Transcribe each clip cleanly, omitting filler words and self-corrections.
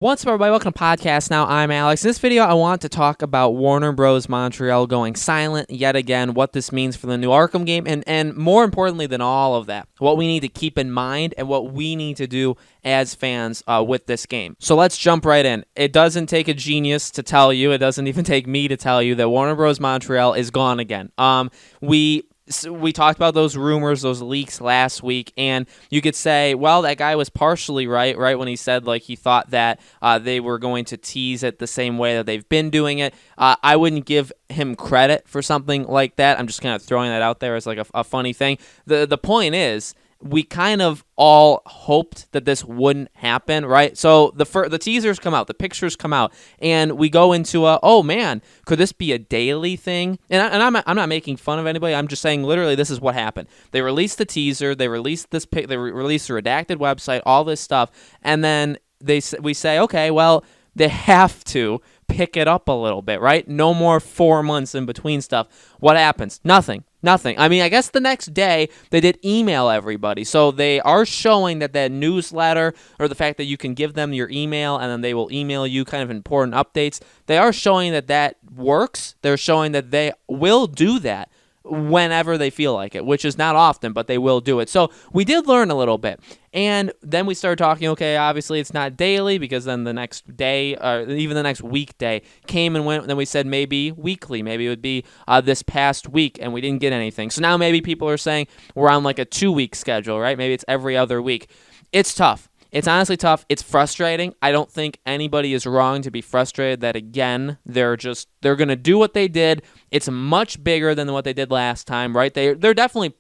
What's up, everybody? Welcome to podcast. Now, I'm Alex. In this video, I want to talk about Warner Bros. Montreal going silent yet again, what this means for the new Arkham game, and more importantly than all of that, what we need to keep in mind and what we need to do as fans with this game. So let's jump right in. It doesn't take a genius to tell you, it doesn't even take me to tell you that Warner Bros. Montreal is gone again. We talked about those rumors, those leaks last week, and you could say, well, that guy was partially right when he said like he thought that they were going to tease it the same way that they've been doing it. I wouldn't give him credit for something like that. I'm just kind of throwing that out there as like a funny thing. The point is, we kind of all hoped that this wouldn't happen, right? So the teasers come out, the pictures come out, and we go into oh man, could this be a daily thing? And I'm not making fun of anybody. I'm just saying literally this is what happened. They released the teaser, they released this they released the redacted website, all this stuff, and then we say, okay, well, they have to pick it up a little bit, right? No more 4 months in between stuff. What happens? Nothing. I mean, I guess the next day they did email everybody. So they are showing that newsletter, or the fact that you can give them your email and then they will email you kind of important updates, they are showing that works. They're showing that they will do that whenever they feel like it, which is not often, but they will do it. So we did learn a little bit. And then we started talking, okay, obviously it's not daily, because then the next day, or even the next weekday came and went. And then we said maybe weekly, maybe it would be this past week, and we didn't get anything. So now maybe people are saying we're on like a 2-week schedule, right? Maybe it's every other week. It's tough. It's honestly tough. It's frustrating. I don't think anybody is wrong to be frustrated that, again, they're going to do what they did. It's much bigger than what they did last time, right? They're definitely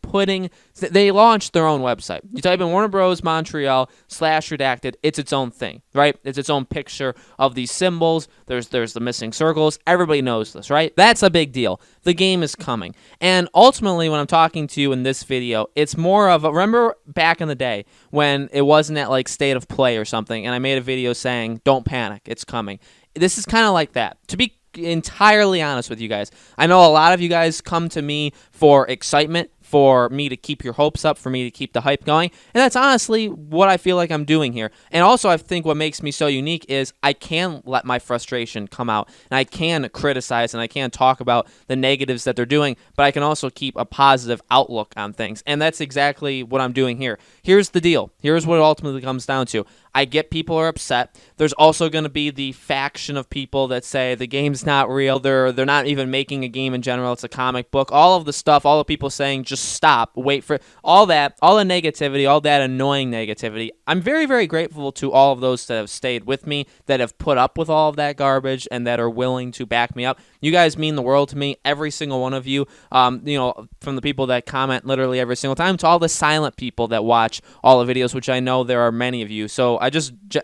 they launched their own website. You type in Warner Bros. Montreal /redacted, it's its own thing, right? It's its own picture of these symbols. There's the missing circles. Everybody knows this, right? That's a big deal. The game is coming. And ultimately, when I'm talking to you in this video, it's more of remember back in the day when it wasn't at like State of Play or something, and I made a video saying, don't panic, it's coming. This is kind of like that. To be entirely honest with you guys, I know a lot of you guys come to me for excitement, for me to keep your hopes up, for me to keep the hype going, and that's honestly what I feel like I'm doing here. And also, I think what makes me so unique is I can let my frustration come out, and I can criticize, and I can talk about the negatives that they're doing, but I can also keep a positive outlook on things, and that's exactly what I'm doing here. Here's the deal. Here's what it ultimately comes down to. I get people are upset. There's also going to be the faction of people that say the game's not real. They're not even making a game in general. It's a comic book. All of the stuff, all the people saying just stop, wait for all that, all the negativity, all that annoying negativity. I'm very, very grateful to all of those that have stayed with me, that have put up with all of that garbage, and that are willing to back me up. You guys mean the world to me, every single one of you. From the people that comment literally every single time to all the silent people that watch all the videos, which I know there are many of you. So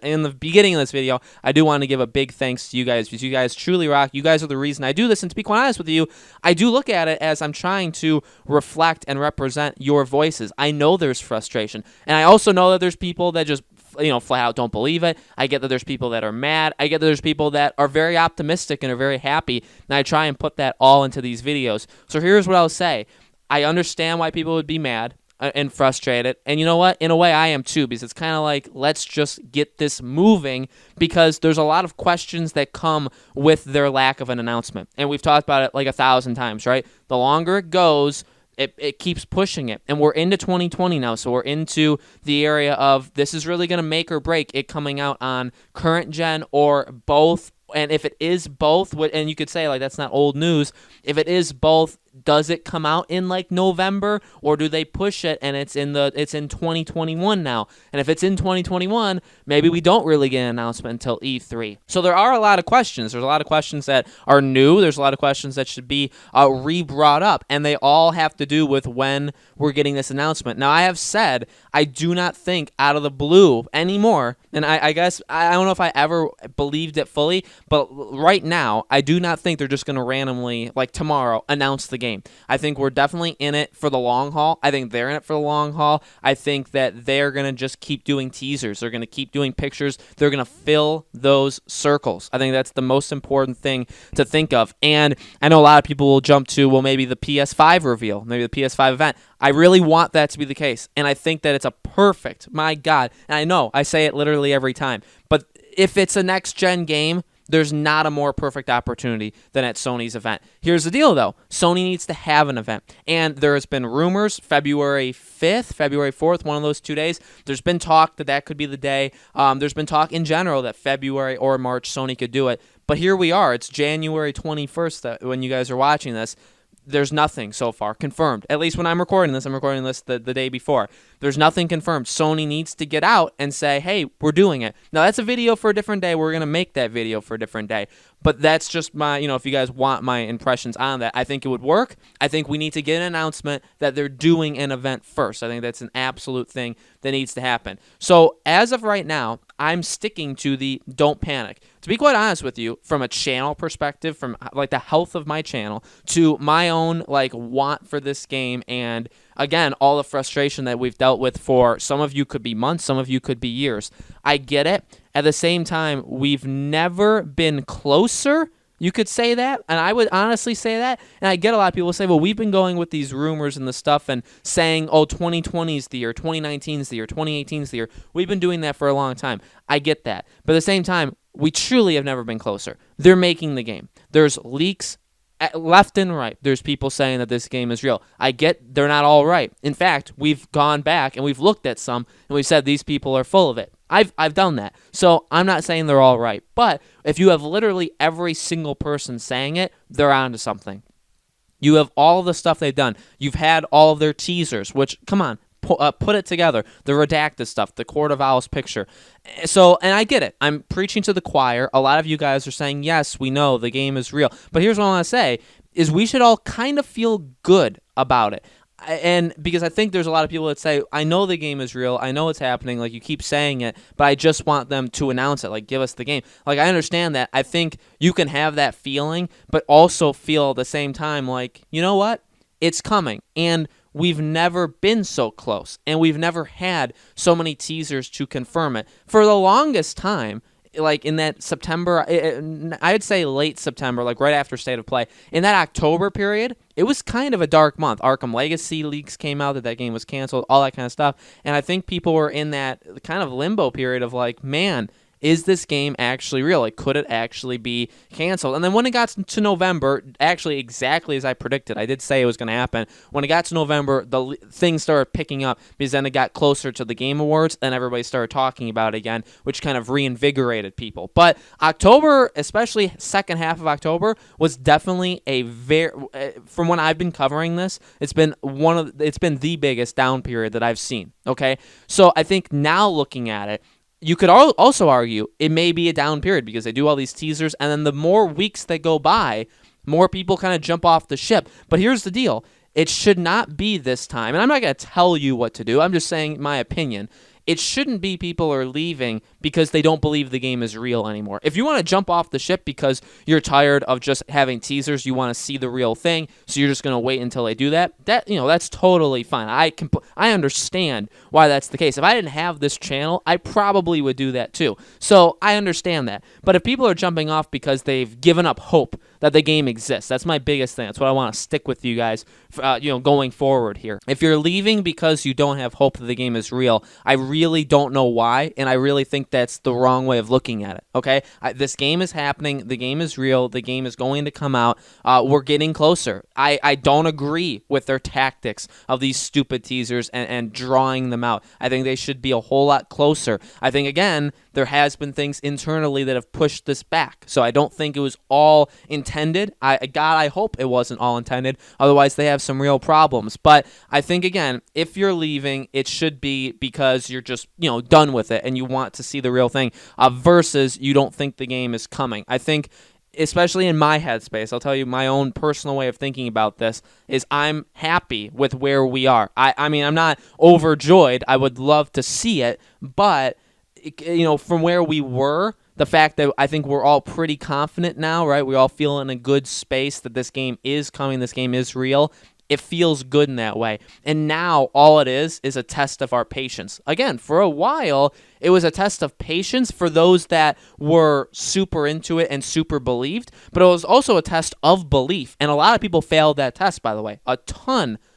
in the beginning of this video, I do want to give a big thanks to you guys, because you guys truly rock. You guys are the reason I do this, and to be quite honest with you, I do look at it as I'm trying to reflect and represent your voices. I know there's frustration, and I also know that there's people that just flat out don't believe it. I get that there's people that are mad. I get that there's people that are very optimistic and are very happy, and I try and put that all into these videos. So here's what I'll say. I understand why people would be mad and frustrated, and you know what? In a way, I am too, because it's kind of like, let's just get this moving, because there's a lot of questions that come with their lack of an announcement, and we've talked about it like 1,000 times, right? The longer it goes, it keeps pushing it, and we're into 2020 now, so we're into the area of this is really going to make or break it coming out on current gen or both. And if it is both, and you could say like that's not old news, if it is both, does it come out in like November, or do they push it and it's in 2021 now? And if it's in 2021, maybe we don't really get an announcement until E3. So there are a lot of questions. There's a lot of questions that are new. There's a lot of questions that should be re-brought up, and they all have to do with when we're getting this announcement. Now, I have said I do not think out of the blue anymore, and I guess I don't know if I ever believed it fully, but right now I do not think they're just going to randomly, like tomorrow, announce the game. I think we're definitely in it for the long haul. I think they're in it for the long haul. I think that they're going to just keep doing teasers. They're going to keep doing pictures. They're going to fill those circles. I think that's the most important thing to think of. And I know a lot of people will jump to, well, maybe the PS5 reveal, maybe the PS5 event. I really want that to be the case. And I think that it's a perfect, my God, and I know I say it literally every time, but if it's a next-gen game, there's not a more perfect opportunity than at Sony's event. Here's the deal, though. Sony needs to have an event. And there has been rumors, February 5th, February 4th, one of those 2 days. There's been talk that that could be the day. There's been talk in general that February or March Sony could do it. But here we are. It's January 21st when you guys are watching this. There's nothing so far confirmed. At least when I'm recording this the day before. There's nothing confirmed. Sony needs to get out and say, hey, we're doing it. Now, that's a video for a different day. We're going to make that video for a different day. But that's just my, if you guys want my impressions on that, I think it would work. I think we need to get an announcement that they're doing an event first. I think that's an absolute thing that needs to happen. So as of right now, I'm sticking to the don't panic. To be quite honest with you, from a channel perspective, from like the health of my channel to my own like want for this game, and again, all the frustration that we've dealt with for some of you could be months, some of you could be years. I get it. At the same time, we've never been closer. You could say that, and I would honestly say that. And I get a lot of people say, well, we've been going with these rumors and the stuff and saying, oh, 2020 is the year, 2019 is the year, 2018 is the year. We've been doing that for a long time. I get that. But at the same time, we truly have never been closer. They're making the game. There's leaks left and right. There's people saying that this game is real. I get they're not all right. In fact, we've gone back and we've looked at some and we've said these people are full of it. I've done that. So I'm not saying they're all right. But if you have literally every single person saying it, they're onto something. You have all of the stuff they've done. You've had all of their teasers, which, come on, put it together. The redacted stuff, the Court of Owls picture. So, and I get it. I'm preaching to the choir. A lot of you guys are saying, yes, we know the game is real. But here's what I want to say, is we should all kind of feel good about it. And because I think there's a lot of people that say, I know the game is real, I know it's happening, like you keep saying it, but I just want them to announce it, like give us the game. Like I understand that. I think you can have that feeling, but also feel at the same time like, you know what? It's coming. And we've never been so close, and we've never had so many teasers to confirm it. For the longest time, like in that September, I'd say late September, like right after State of Play, in that October period, it was kind of a dark month. Arkham Legacy leaks came out that game was canceled, all that kind of stuff. And I think people were in that kind of limbo period of like, man, is this game actually real? Like, could it actually be canceled? And then when it got to November, actually exactly as I predicted, I did say it was going to happen. When it got to November, things started picking up because then it got closer to the Game Awards and everybody started talking about it again, which kind of reinvigorated people. But October, especially second half of October, was definitely a from when I've been covering this, it's been the biggest down period that I've seen. Okay, so I think now looking at it, you could also argue it may be a down period because they do all these teasers, and then the more weeks that go by, more people kind of jump off the ship. But here's the deal. It should not be this time, and I'm not going to tell you what to do. I'm just saying my opinion. It shouldn't be people are leaving because they don't believe the game is real anymore. If you want to jump off the ship because you're tired of just having teasers, you want to see the real thing, so you're just going to wait until they do that, that's totally fine. I understand why that's the case. If I didn't have this channel, I probably would do that too. So I understand that. But if people are jumping off because they've given up hope that the game exists, that's my biggest thing. That's what I want to stick with you guys, going forward here. If you're leaving because you don't have hope that the game is real, I really don't know why, and I really think that's the wrong way of looking at it, okay? This game is happening. The game is real. The game is going to come out. We're getting closer. I don't agree with their tactics of these stupid teasers and drawing them out. I think they should be a whole lot closer. I think, again, there has been things internally that have pushed this back, so I don't think it was all intended. I hope it wasn't all intended. Otherwise, they have some real problems. But I think, again, if you're leaving, it should be because you're just done with it and you want to see the real thing, versus you don't think the game is coming. I think, especially in my headspace, I'll tell you my own personal way of thinking about this is I'm happy with where we are. I mean, I'm not overjoyed. I would love to see it, but from where we were, the fact that I think we're all pretty confident now, right? We all feel in a good space that this game is coming, this game is real. It feels good in that way. And now all it is a test of our patience. Again, for a while, it was a test of patience for those that were super into it and super believed, but it was also a test of belief. And a lot of people failed that test, by the way.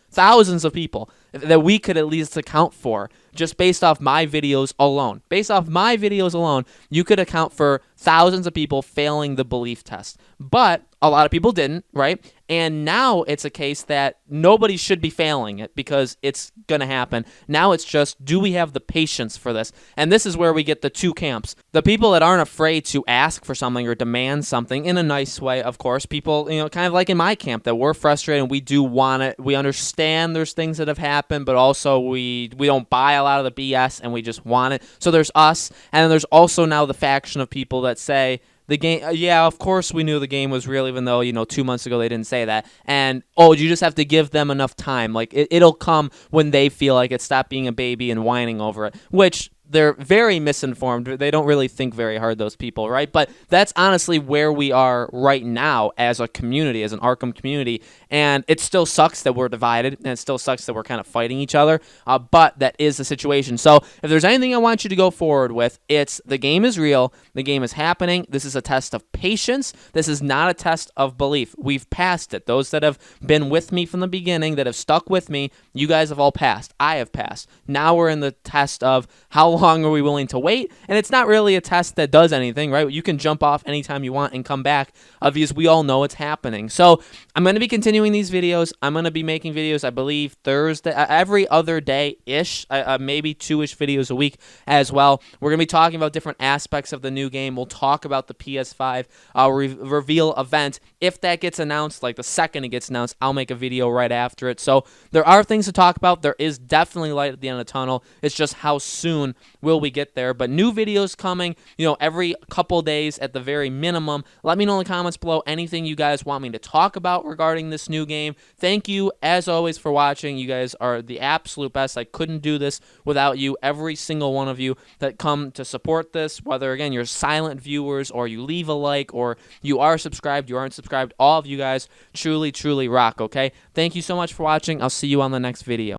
Thousands of people that we could at least account for just based off my videos alone. Based off my videos alone, you could account for thousands of people failing the belief test. But a lot of people didn't, right? And now it's a case that nobody should be failing it because it's going to happen. Now it's just, do we have the patience for this? And this is where we get the two camps. The people that aren't afraid to ask for something or demand something in a nice way, of course. People, kind of like in my camp, that we're frustrated and we do want it. We understand there's things that have happened, but also we don't buy a lot of the BS and we just want it. So there's us, and then there's also now the faction of people that say, the game, yeah, of course we knew the game was real, even though, 2 months ago they didn't say that. And, you just have to give them enough time. Like, it'll come when they feel like it. Stop being a baby and whining over it, which they're very misinformed. They don't really think very hard, those people, right? But that's honestly where we are right now as a community, as an Arkham community. And it still sucks that we're divided, and it still sucks that we're kind of fighting each other. But that is the situation. So if there's anything I want you to go forward with, it's the game is real. The game is happening. This is a test of patience. This is not a test of belief. We've passed it. Those that have been with me from the beginning, that have stuck with me, you guys have all passed. I have passed. Now we're in the test of how long are we willing to wait? And it's not really a test that does anything, right? You can jump off anytime you want and come back, because we all know it's happening. So I'm going to be continuing these videos. I'm going to be making videos, I believe, Thursday, every other day-ish, maybe 2-ish videos a week as well. We're going to be talking about different aspects of the new game. We'll talk about the PS5 reveal event. If that gets announced, like the second it gets announced, I'll make a video right after it. So there are things to talk about. There is definitely light at the end of the tunnel. It's just how soon will we get there. But new videos coming, every couple days at the very minimum. Let me know in the comments below anything you guys want me to talk about regarding this new game. Thank you, as always, for watching. You guys are the absolute best. I couldn't do this without you. Every single one of you that come to support this, whether, again, you're silent viewers or you leave a like or you are subscribed, you aren't subscribed, all of you guys truly, truly rock, okay? Thank you so much for watching. I'll see you on the next video.